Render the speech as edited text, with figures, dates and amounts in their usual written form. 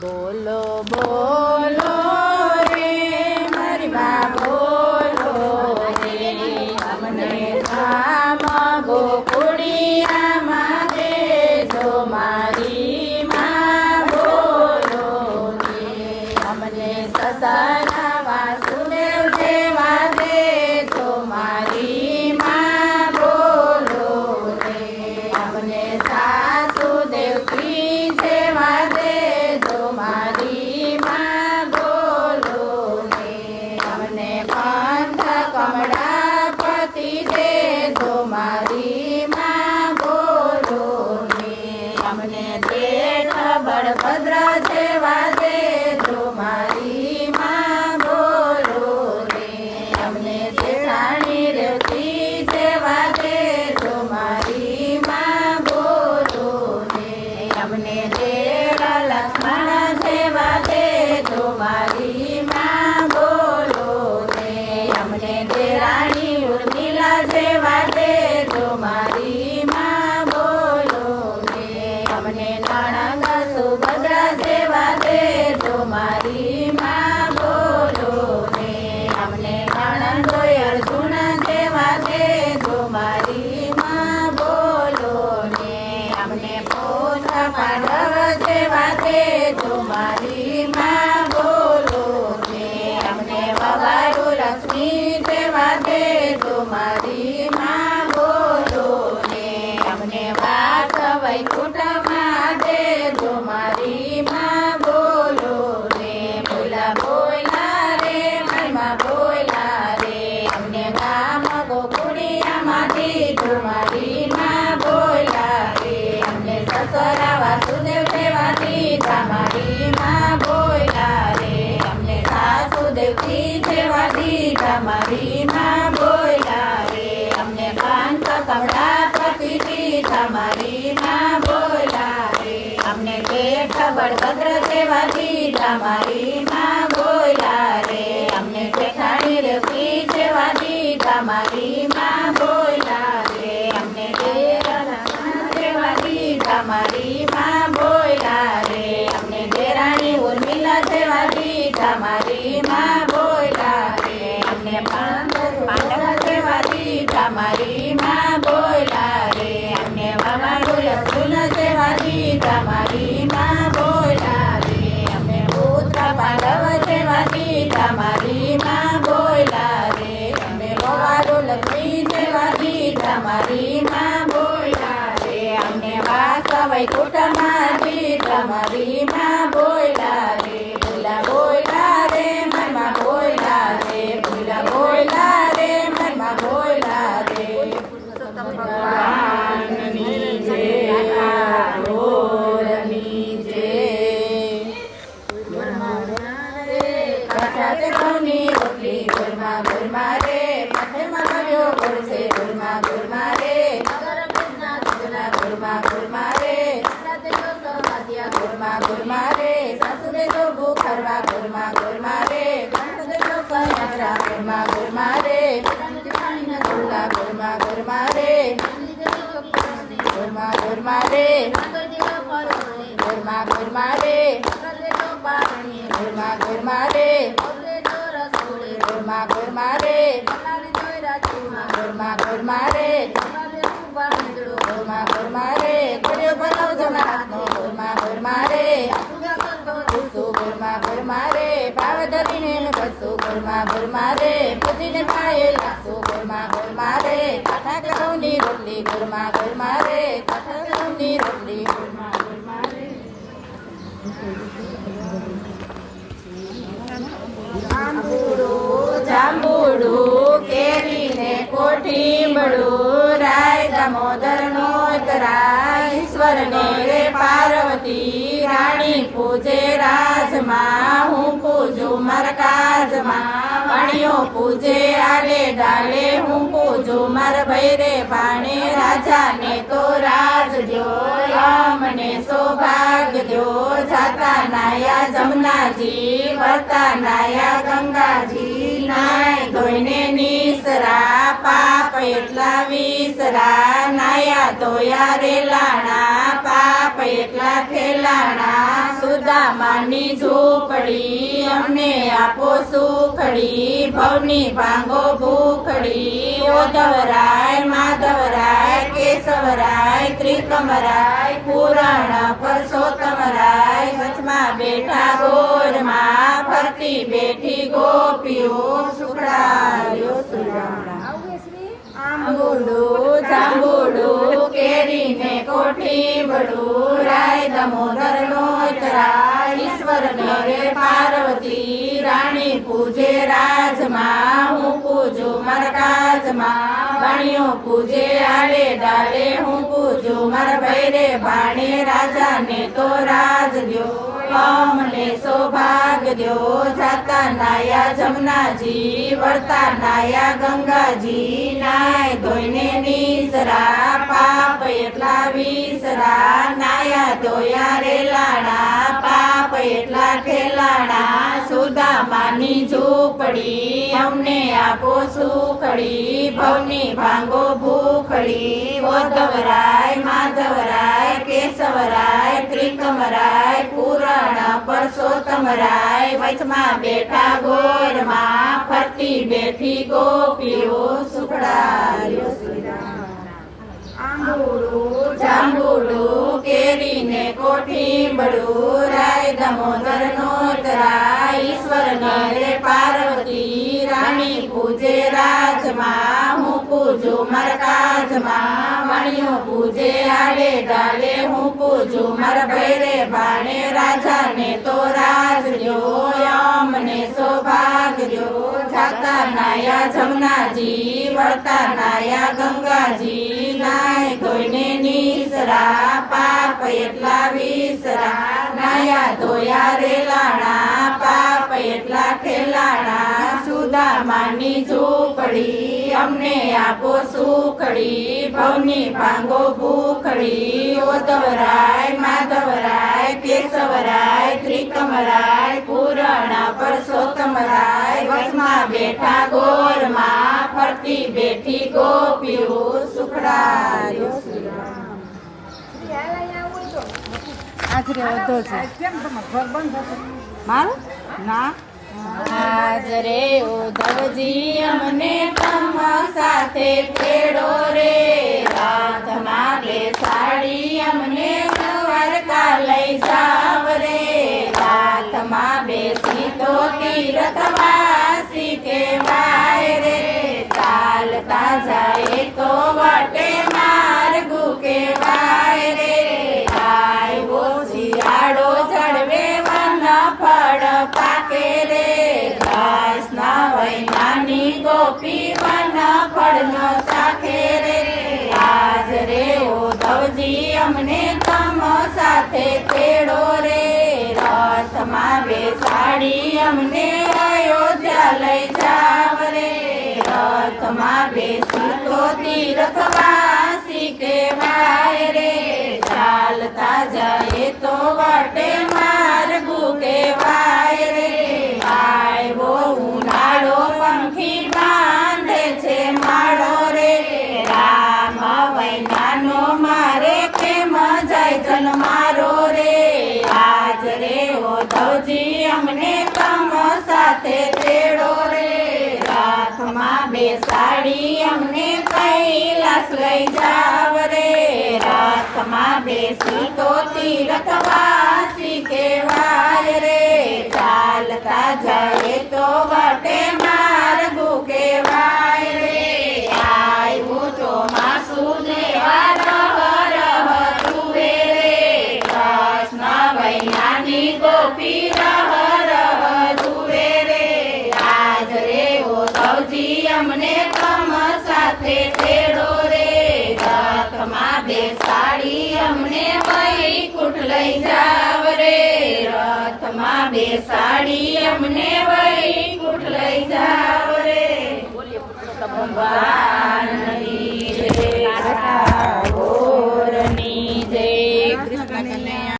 બોલો બોલો રે મારી બા બોલો રે અમને ધામ ગોકુળિયામાં દેજો મારી માં બોલો રે અમને સસરા વાસુદેવ જેવા દેજો મારી માં બોલો રે અમને સાસુ દેવકી જેવા દેજો મારી માં બોલો રે અમને પંથ કમળાપતિ દેજો મારી માં બોલો રે અમને દેઠ બળભદ્ર જેવા દેજો મારી માં બોલો રે અમને જેઠાણી રેવતી જેવા દેજો મારી માં બોલો રે અમને દેર લક્ષ્મણ જેવા દેજો મારી માં બોલો રે અમને દેરાણી ઉર્મિલા જેવા દેજો મારી માં બોલો રે અમને નણંદ સુભદ્રા જેવા દેજો મારી માં બોલો રે અમને નણંદો અર્જુન જેવા દેજો મારી માં બોલો રે અમને પોતા પાંડવ જેવા દેજો મારી માં બોલો રે અમને વવાડુ લક્ષ્મી જેવા દેજો મારી માં બોલો રે અમને વાસ વૈકુંઠમાં દેજો મારી માં બોલો રે બોલા બોલા રે મારી માં બોલા રે અમને ગામ ગોકુળિયામાં દેજો મારી માં બોલા રે અમને સસરા વાસુદેવ જેવા દીધા મારી માં બોલા રે અમને સાસુ દેવકી જેવા દીધા મારી માં બોલા રે અમને પાંચ કમળાપતિ દીધા મારી માં બોલા રે અમને જેઠ બળભદ્ર જેવા દીધા મારી માં બોલા રે અમને જેઠાણી રેવતી જેવા દીધા મારી માં બોલા રે અમને દેર લક્ષ્મણ જેવા દીધા મારી માં બોલા રે અમને દેરાણી ઉર્મિલા જેવા દીધા મારી માં બોલા રે અમને પાંડવ જેવા દીધા મારી માં બોલા રે અમને વવાડુ અર્જુન જેવા દીધા મારી માં બોલા રે અમને પુત્ર પાંડવ જેવા દીધા મારી માં બોલા રે અમને વવાડુ લક્ષ્મી જેવા દીધા મારી માં બોલા રે અમને વાસ વૈકુંઠમાં દીધા મારી માં બોલા રે બોલા બોલા રે મારી માં બોલા રે બોલા બોલા રે મારી માં બોલા રે ભગવાનની જય ઢોરની જય કથાતે ઘઉંની રોટલી ઘરમાં ઘરમાં રે માથેમાં નવ્યો ગોળ છે ઘરમાં ઘરમાં રે ઘરમાં ઘરમાં રે ઘરમાં ઘરમાં રે સાસુ દેજો ભૂખરવા ઘરમાં ઘરમાં રે ઘરમાં ઘરમાં રે ઘરમાં ઘરમાં રે ઘરમાં ઘરમાં રે ઘરમાં ઘરમાં રે ઘરમાં ઘરમાં રે ઘરમાં ઘરમાં રે ઘરમાં ઘરમાં રે ઘરમાં ઘરમાં રે ઘડિયો બનાવજો હાથનો ઘરમાં ઘરમાં રે પૂછું ઘરમાં ઘરમાં રે ભાવ ધરીને બસું ઘરમાં ઘરમાં રે પૂજીને પાયે લાગશું ઘરમાં ઘરમાં રે કાઠા ઘઉંની રોટલી ઘરમાં ઘરમાં રે કાઠા ઘઉંની રોટલી ઘરમાં ઘરમાં રે જાંબુડું કેરીને કોઠીબડું રાય દામોદરનો તરા ઈશ્વરને રે પાર્વતી રાણી પૂજે રાજમાં હું પૂજું મારા કાજમાં વાણીઓ પૂજે આલે ડાલે હું પૂજું મારા ભૈરે ભાણે રાજાને તો રાજ દ્યો અમને સૌભાગ દ્યો જાતા નાયા જમનાજી વરતા નાયા ગંગાજી નાય ધોઈને નિસરા પાપ એટલા વિસરા નાયા ધોયા રેલાણા પાપ એટલા ખેલાણા સુદામાની ઝૂંપડી અમને આપો સુખડી ભવની ભાંગો ભૂખડી ઓધવરાય માધવરાય કેશવરાય ત્રિકમરાય પુરાણ પરસોત્તમરાય વચમાં બેઠા ગોરમાં ફરતી બેઠી ગોપીઓ સુખડાયો આંબુડું જાંબુડું કેરીને કોઠી બડું રાય દામોદર નો તરા ઈશ્વર ને રે પાર્વતી રાણી પૂજે રાજમાં હું પૂજું મારા કાજમાં વાણીઓ પૂજે આડે ડાલે હું પૂજું મારા ભૈરે ભાણે રાજાને તો રાજ દ્યો અમને સૌભાગ દ્યો જાતા નાયા જમનાજી વળતા નાયા ગંગાજી નાય ધોઈને નીસરા પાપ એટલા વિસરા નાયા ધોયા રેલાણા પાપ એટલા ઠેલાણા સુદામાની ઝૂંપડી અમને આપો સુખડી ભવની ભાંગો ભૂખડી ઓધવરાય માધવરાય કેશવરાય ત્રિકમરાય પુરાણ પરસોત્તમરાય વચમાં બેઠા ગોરમાં ફરતી બેઠી ગોપીઓ સુખડાયો આંબુડું જાંબુડું કેરીને કોઠી બડું રાય દામોદર નો તરા ઈશ્વર ને રે પાર્વતી રાણી પૂજે રાજમાં હું પૂજું મારા કાજમાં વાણીઓ પૂજે આડે ડાલે હું પૂજું મારા ભૈરે ભાણે રાજાને તો રાજ દ્યો અમને સૌભાગ દ્યો જાતા નાયા જમનાજી વળતા નાયા ગંગાજી નાય ધોઈને નીસરા પાપ એટલા વિસરા નાયા ધોયા રેલાણા પાપ એટલા ઠેલાણા સુદામાની ઝૂંપડી અમને આપો સુખડી ભવની ભાંગો ભૂખડી ઓધવરાય માધવરાય કેશવરાય ત્રિકમરાય પુરાણ પરસોત્તમરાય વચમાં બેઠા ગોરમાં ફરતી બેઠી ગોપીઓ સુખડાયો આશરે વધો છે મારું ના હાજરે ઉધવજી અમને તમ સાથે તેડો રે હાથમાં બેસાડી અમને દ્વારકા લઈ જાવ રે હાથમાં બેસી તો તીર્થવાસી કહેવાય રે ચાલતા જાય તો વટે માર્ગુ કહેવાય રે આવ્યો શિયાળો ચડવે વન ફળ પાકે રે કૃષ્ણ વૈનાની ગોપી વન ફળનો ચાખે રે આજ રે ઉધવજી અમને તમ સાથે તેડો રે રથમાં બેસાડી અમને અયોધ્યા લઈ જાવ રે રથમાં બેસી તો તીર્થવાસી કહેવાય રે ચાલતા જાય તો વટે માર્ગુ કહેવાય રે આવ્યો ઉનાળો પંખી બાંધે છે માળો રે રામ વૈનાનો મારે કેમ જાય જન્મારો રે આજ રે ઉધવજી અમને તમ સાથે તેડો રે રથમાં બેસાડી અમને કૈલાસ લઈ જાવ રે રથમાં બેસી તો તીર્થવાસી કહેવાય રે ચાલતા જાય તો વટે માર્ગુ કહેવાય રે આવ્યું ચોમાસું દેવા રહ રહ તુવે રે કૃષ્ણ વૈનાની ગોપી રહ રહ તુવે રે આજ રે ઉધવજી અમને તમ સાથે તેડો રે રથમાં બેસાડી અમને વૈકુંઠ લઈ જાવ રે રથમાં બેસાડી અમને વૈકુંઠ લઈ જાવ રે